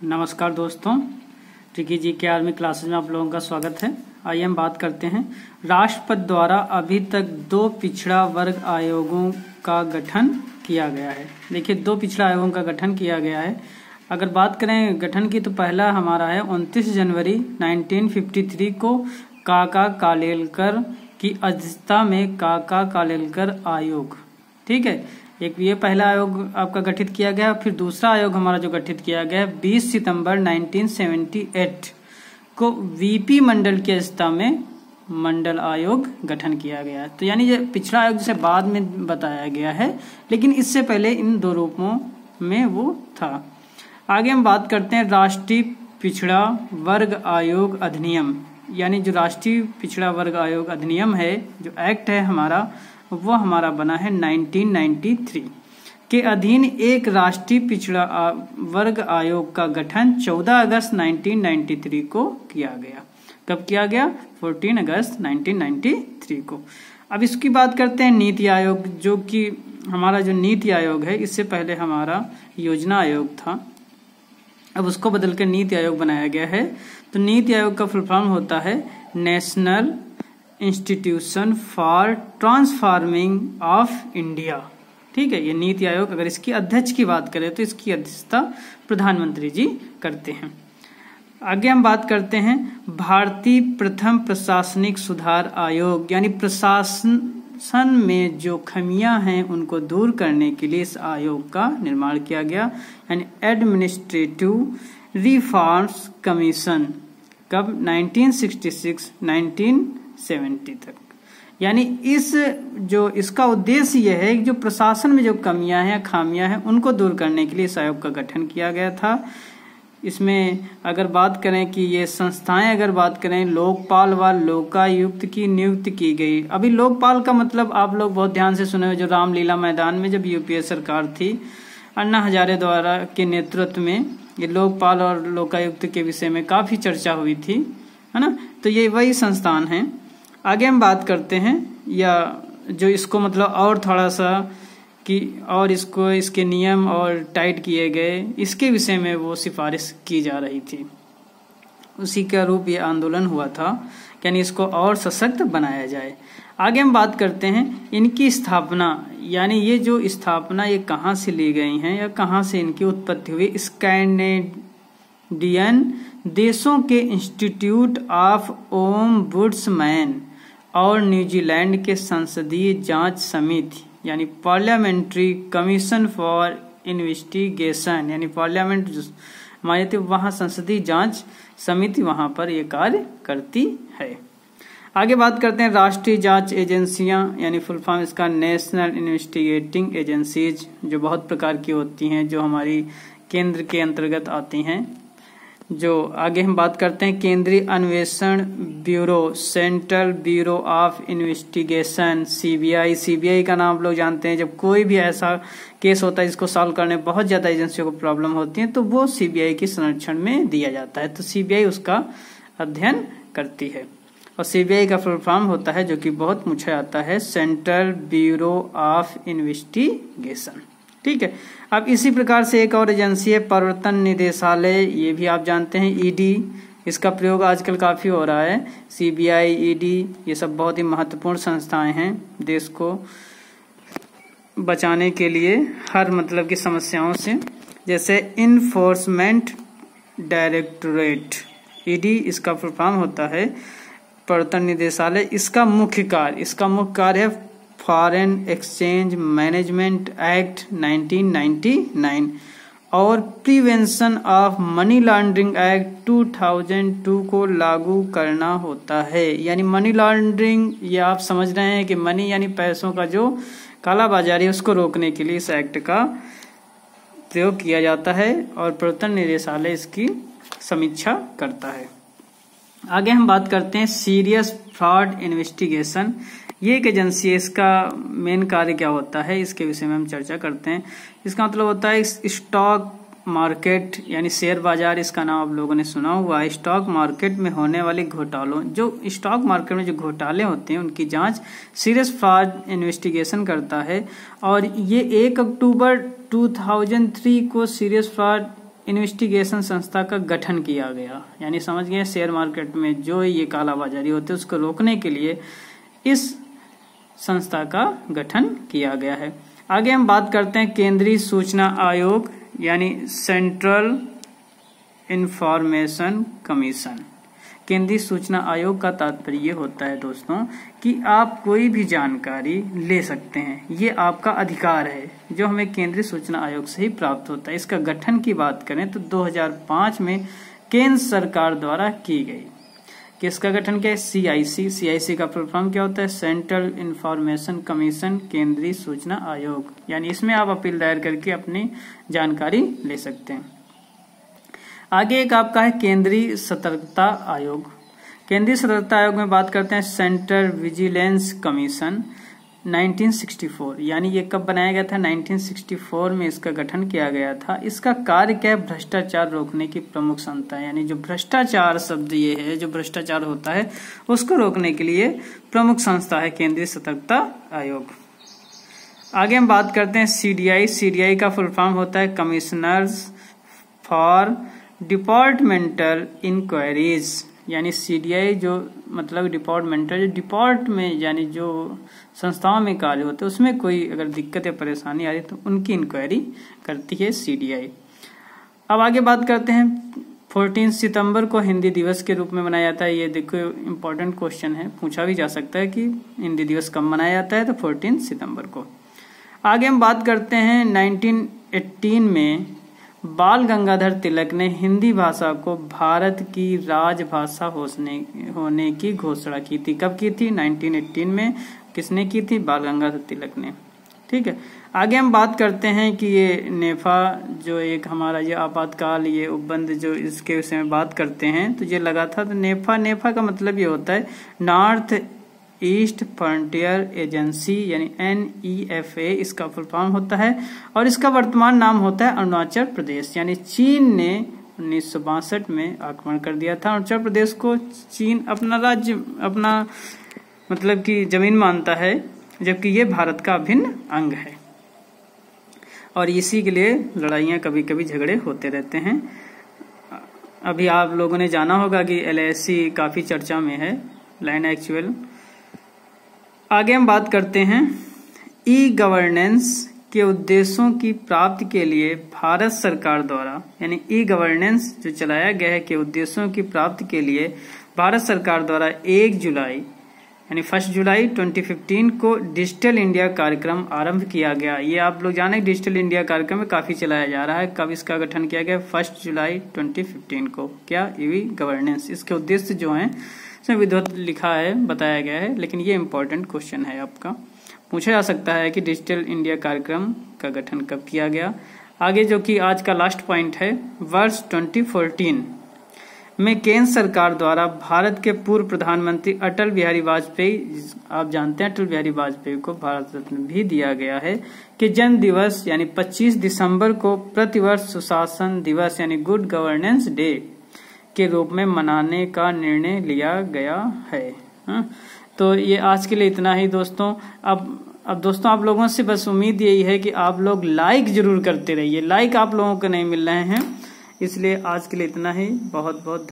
नमस्कार दोस्तों, ट्रिकी जी के आर्मी क्लासेस में आप लोगों का स्वागत है। आइए हम बात करते हैं। राष्ट्रपति द्वारा अभी तक 2 पिछड़ा वर्ग आयोगों का गठन किया गया है। देखिए, 2 पिछड़ा आयोगों का गठन किया गया है। अगर बात करें गठन की तो पहला हमारा है 29 जनवरी 1953 को काका कालेलकर की अध्यक्षता में काका कालेलकर आयोग। ठीक है, एक ये पहला आयोग आपका गठित किया गया। फिर दूसरा आयोग हमारा जो गठित किया गया 20 सितंबर 1978 को वीपी मंडल की अध्यक्षता में मंडल आयोग गठन किया गया है। तो यानी ये पिछड़ा आयोग जिसे बाद में बताया गया है, लेकिन इससे पहले इन 2 रूपों में वो था। आगे हम बात करते हैं राष्ट्रीय पिछड़ा वर्ग आयोग अधिनियम। यानी जो राष्ट्रीय पिछड़ा वर्ग आयोग अधिनियम है, जो एक्ट है हमारा, वो हमारा बना है 1993 के अधीन एक राष्ट्रीय पिछड़ा वर्ग आयोग का गठन 14 अगस्त 1993 को किया गया। कब किया गया? 14 अगस्त 1993 को। अब इसकी बात करते हैं नीति आयोग, जो कि हमारा जो नीति आयोग है, इससे पहले हमारा योजना आयोग था, अब उसको बदल कर नीति आयोग बनाया गया है। तो नीति आयोग का फुल फॉर्म होता है national institution for transforming of India. ठीक है, ये नीति आयोग। अगर इसकी अध्यक्ष की बात करें तो इसकी अध्यक्षता प्रधानमंत्री जी करते हैं। आगे हम बात करते हैं भारतीय प्रथम प्रशासनिक सुधार आयोग। यानी प्रशासन में जो खामियां हैं उनको दूर करने के लिए इस आयोग का निर्माण किया गया। यानी एडमिनिस्ट्रेटिव रिफॉर्म्स कमीशन। कब? 1966-1970 तक। यानी इसका उद्देश्य यह है कि जो प्रशासन में जो कमियां हैं, खामियां हैं, उनको दूर करने के लिए इस आयोग का गठन किया गया था। इसमें अगर बात करें कि ये संस्थाएं, अगर बात करें, लोकपाल व लोकायुक्त की नियुक्ति की गई। अभी लोकपाल का मतलब आप लोग बहुत ध्यान से सुने हुए, जो रामलीला मैदान में जब यूपीए सरकार थी, अन्ना हजारे द्वारा के नेतृत्व में ये लोकपाल और लोकायुक्त के विषय में काफी चर्चा हुई थी, है ना। तो ये वही संस्थान हैं। आगे हम बात करते हैं, या जो इसको मतलब और थोड़ा सा कि और इसको इसके नियम और टाइट किए गए, इसके विषय में वो सिफारिश की जा रही थी। उसी का रूप ये आंदोलन हुआ था, यानी इसको और सशक्त बनाया जाए। आगे हम बात करते हैं इनकी स्थापना। यानी ये जो स्थापना, ये कहाँ से ली गई हैं या कहाँ से इनकी उत्पत्ति हुई? स्कैंडिनेवियन देशों के इंस्टीट्यूट ऑफ ओम्बुड्समैन और न्यूजीलैंड के संसदीय जांच समिति, यानी पार्लियामेंट्री कमीशन फॉर इन्वेस्टिगेशन, यानी पार्लियामेंट हमारे थे वहाँ संसदीय जांच समिति वहाँ पर ये कार्य करती है। आगे बात करते हैं राष्ट्रीय जांच एजेंसियां। यानी फुल फॉर्म इसका नेशनल इन्वेस्टिगेटिंग एजेंसीज, जो बहुत प्रकार की होती हैं, जो हमारी केंद्र के अंतर्गत आती हैं। जो आगे हम बात करते हैं केंद्रीय अन्वेषण bureau, central bureau of investigation, CBI. CBI का नाम आप लोग जानते हैं। जब कोई भी ऐसा केस होता है जिसको सॉल्व करने बहुत ज्यादा एजेंसियों को प्रॉब्लम होती है, तो वो सीबीआई के संरक्षण में दिया जाता है। तो सीबीआई उसका अध्ययन करती है। और सीबीआई का फुल फॉर्म होता है, जो कि बहुत मुझे आता है, सेंट्रल ब्यूरो ऑफ इन्वेस्टिगेशन। ठीक है। अब इसी प्रकार से एक और एजेंसी है प्रवर्तन निदेशालय। ये भी आप जानते हैं, ईडी। इसका प्रयोग आजकल काफी हो रहा है। सीबीआई, ईडी, ये सब बहुत ही महत्वपूर्ण संस्थाएं हैं देश को बचाने के लिए हर मतलब की समस्याओं से। जैसे इन्फोर्समेंट डायरेक्टोरेट, ईडी इसका फुल फॉर्म होता है, प्रवर्तन निदेशालय। इसका मुख्य कार्य है फॉरेन एक्सचेंज मैनेजमेंट एक्ट 1999 और prevention of money laundering act 2002 को लागू करना होता है। यानी मनी लॉन्ड्रिंग, ये आप समझ रहे हैं कि मनी यानी पैसों का जो कालाबाजारी है, उसको रोकने के लिए इस एक्ट का प्रयोग किया जाता है और प्रवर्तन निदेशालय इसकी समीक्षा करता है। आगे हम बात करते हैं सीरियस फ्रॉड इन्वेस्टिगेशन। ये एक एजेंसी है। इसका मेन कार्य क्या होता है, इसके विषय में हम चर्चा करते हैं। इसका मतलब होता है स्टॉक मार्केट, यानी शेयर बाजार, इसका नाम आप लोगों ने सुना हुआ है। स्टॉक मार्केट में होने वाले घोटालों, जो स्टॉक मार्केट में जो घोटाले होते हैं, उनकी जांच सीरियस फ्रॉड इन्वेस्टिगेशन करता है। और ये 1 अक्टूबर 2003 को सीरियस फ्रॉड इन्वेस्टिगेशन संस्था का गठन किया गया। यानी समझ गए, शेयर मार्केट में जो ये कालाबाजारी होती है उसको रोकने के लिए इस संस्था का गठन किया गया है। आगे हम बात करते हैं केंद्रीय सूचना आयोग यानी सेंट्रल इंफॉर्मेशन कमीशन। केंद्रीय सूचना आयोग का तात्पर्य ये होता है दोस्तों कि आप कोई भी जानकारी ले सकते हैं, ये आपका अधिकार है जो हमें केंद्रीय सूचना आयोग से ही प्राप्त होता है। इसका गठन की बात करें तो 2005 में केंद्र सरकार द्वारा की गई। किसका गठन किया? CIC। CIC का फुल फॉर्म क्या होता है? सेंट्रल इंफॉर्मेशन कमीशन, केंद्रीय सूचना आयोग। यानी इसमें आप अपील दायर करके अपनी जानकारी ले सकते हैं। आगे एक आपका है केंद्रीय सतर्कता आयोग। केंद्रीय सतर्कता आयोग में बात करते हैं सेंट्रल विजिलेंस कमीशन 1964। यानी ये कब बनाया गया था? 1964 में इसका गठन किया गया था। इसका कार्य क्या है? भ्रष्टाचार रोकने की प्रमुख संस्था है। यानी जो भ्रष्टाचार शब्द ये है, जो भ्रष्टाचार होता है उसको रोकने के लिए प्रमुख संस्था है केंद्रीय सतर्कता आयोग। आगे हम बात करते हैं CDI। CDI का फुल फॉर्म होता है कमिश्नर्स फॉर डिपार्टमेंटल इंक्वायरीज। यानी CDI जो मतलब डिपार्टमेंटल, डिपार्ट में यानी जो संस्थाओं में कार्य होते हैं उसमें कोई अगर दिक्कत या परेशानी आ रही तो उनकी इंक्वायरी करती है CDI। अब आगे बात करते हैं 14 सितंबर को हिंदी दिवस के रूप में मनाया जाता है। ये देखो इम्पोर्टेंट क्वेश्चन है, पूछा भी जा सकता है कि हिंदी दिवस कब मनाया जाता है, तो 14 सितंबर को। आगे हम बात करते हैं 1918 में बाल गंगाधर तिलक ने हिंदी भाषा को भारत की राजभाषा होने की घोषणा की थी। कब की थी? 1918 में। किसने की थी? बाल गंगाधर तिलक ने। ठीक है। आगे हम बात करते हैं कि ये नेफा जो एक हमारा ये आपातकाल ये उपबंध जो इसके विषय में बात करते हैं तो ये लगा था। तो नेफा का मतलब ये होता है नॉर्थ ईस्ट फ्रंटियर एजेंसी यानी NEFA इसका फुल फॉर्म होता है और इसका वर्तमान नाम होता है अरुणाचल प्रदेश। यानी चीन ने 1962 में आक्रमण कर दिया था। अरुणाचल प्रदेश को चीन अपना राज्य, अपना मतलब कि जमीन मानता है, जबकि ये भारत का अभिन्न अंग है और इसी के लिए लड़ाइयाँ कभी कभी झगड़े होते रहते हैं। अभी आप लोगों ने जाना होगा कि LAC काफी चर्चा में है, लैंड एक्चुअल। आगे हम बात करते हैं ई-गवर्नेंस के उद्देश्यों की प्राप्ति के लिए भारत सरकार द्वारा, यानी ई-गवर्नेंस जो चलाया गया है के उद्देश्यों की प्राप्ति के लिए भारत सरकार द्वारा 1 जुलाई यानी 1 जुलाई 2015 को डिजिटल इंडिया कार्यक्रम आरंभ किया गया। ये आप लोग जाने डिजिटल इंडिया कार्यक्रम में काफी चलाया जा रहा है। कब इसका गठन किया गया? 1 जुलाई 2015 को। क्या? ई-गवर्नेंस। इसके उद्देश्य जो हैं इसमें विधिवत लिखा है, बताया गया है, लेकिन ये इंपॉर्टेंट क्वेश्चन है आपका, पूछा जा सकता है कि डिजिटल इंडिया कार्यक्रम का गठन कब किया गया। आगे जो कि आज का लास्ट पॉइंट है, वर्ष 2014 में केंद्र सरकार द्वारा भारत के पूर्व प्रधानमंत्री अटल बिहारी वाजपेयी, आप जानते हैं अटल बिहारी वाजपेयी को भारत रत्न भी दिया गया है, कि जन्म दिवस यानी 25 दिसंबर को प्रतिवर्ष सुशासन दिवस यानी गुड गवर्नेंस डे के रूप में मनाने का निर्णय लिया गया है। तो ये आज के लिए इतना ही दोस्तों। अब दोस्तों आप लोगों से बस उम्मीद यही है कि आप लोग लाइक जरूर करते रहिए। लाइक आप लोगों को नहीं मिल रहे हैं, इसलिए आज के लिए इतना ही। बहुत बहुत